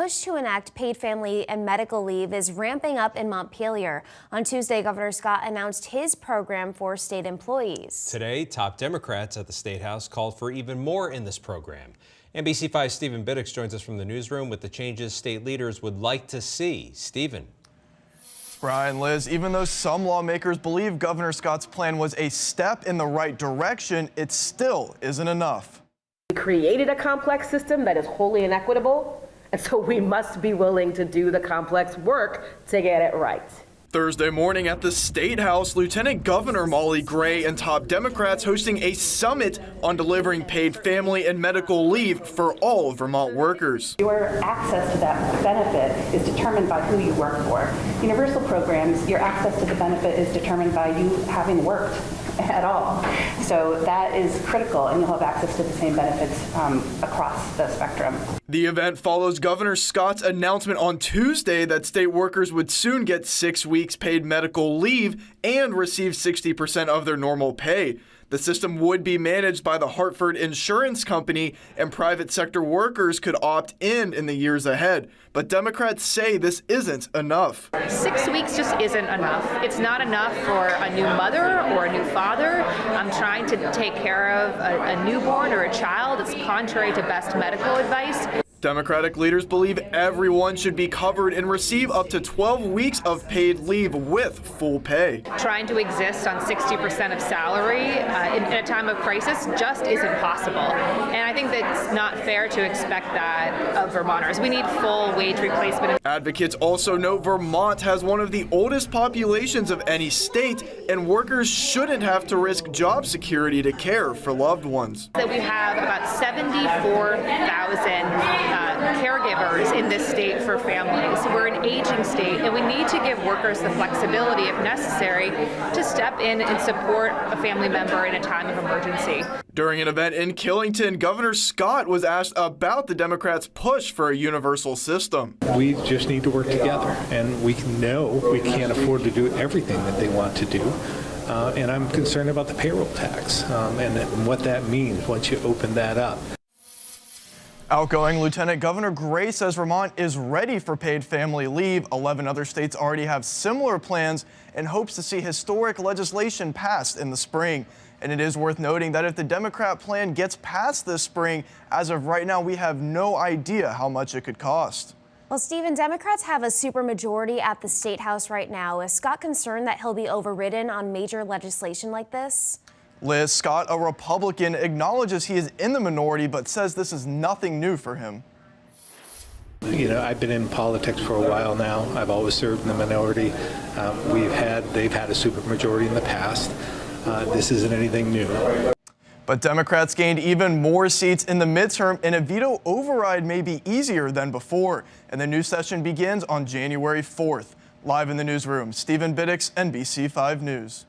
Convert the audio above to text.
push to enact paid family and medical leave is ramping up in Montpelier. On Tuesday, Governor Scott announced his program for state employees. Today, top Democrats at the State House called for even more in this program. NBC5's Stephen Biddix joins us from the newsroom with the changes state leaders would like to see. Stephen. Brian, Liz, even though some lawmakers believe Governor Scott's plan was a step in the right direction, it still isn't enough. We created a complex system that is wholly inequitable, and so we must be willing to do the complex work to get it right. Thursday morning at the State House, Lieutenant Governor Molly Gray and top Democrats hosting a summit on delivering paid family and medical leave for all Vermont workers. Your access to that benefit is determined by who you work for. Universal programs, your access to the benefit is determined by you having worked at all. So that is critical, and you'll have access to the same benefits across the spectrum. The event follows Governor Scott's announcement on Tuesday that state workers would soon get 6 weeks paid medical leave and receive 60% of their normal pay. The system would be managed by the Hartford Insurance Company, and private sector workers could opt in the years ahead. But Democrats say this isn't enough. 6 weeks just isn't enough. It's not enough for a new mother or a new father. I'm trying to take care of a newborn or a child. It's contrary to best medical advice. Democratic leaders believe everyone should be covered and receive up to 12 weeks of paid leave with full pay. Trying to exist on 60% of salary in a time of crisis just isn't possible. And I think that's not fair to expect that of Vermonters. We need full wage replacement. Advocates also note Vermont has one of the oldest populations of any state, and workers shouldn't have to risk job security to care for loved ones. That we have about 74,000 caregivers in this state for families. We're an aging state, and we need to give workers the flexibility, if necessary, to step in and support a family member in a time of emergency. During an event in Killington, Governor Scott was asked about the Democrats' push for a universal system. We just need to work together, and we know we can't afford to do everything that they want to do. And I'm concerned about the payroll tax and what that means once you open that up. Outgoing Lieutenant Governor Gray says Vermont is ready for paid family leave. 11 other states already have similar plans and hopes to see historic legislation passed in the spring. And it is worth noting that if the Democrat plan gets passed this spring, as of right now, we have no idea how much it could cost. Well, Stephen, Democrats have a supermajority at the State House right now. Is Scott concerned that he'll be overridden on major legislation like this? Liz, Scott, a Republican, acknowledges he is in the minority, but says this is nothing new for him. You know, I've been in politics for a while now. I've always served in the minority. They've had a supermajority in the past. This isn't anything new. But Democrats gained even more seats in the midterm, and a veto override may be easier than before. And the new session begins on January 4th. Live in the newsroom, Stephen Biddix, NBC5 News.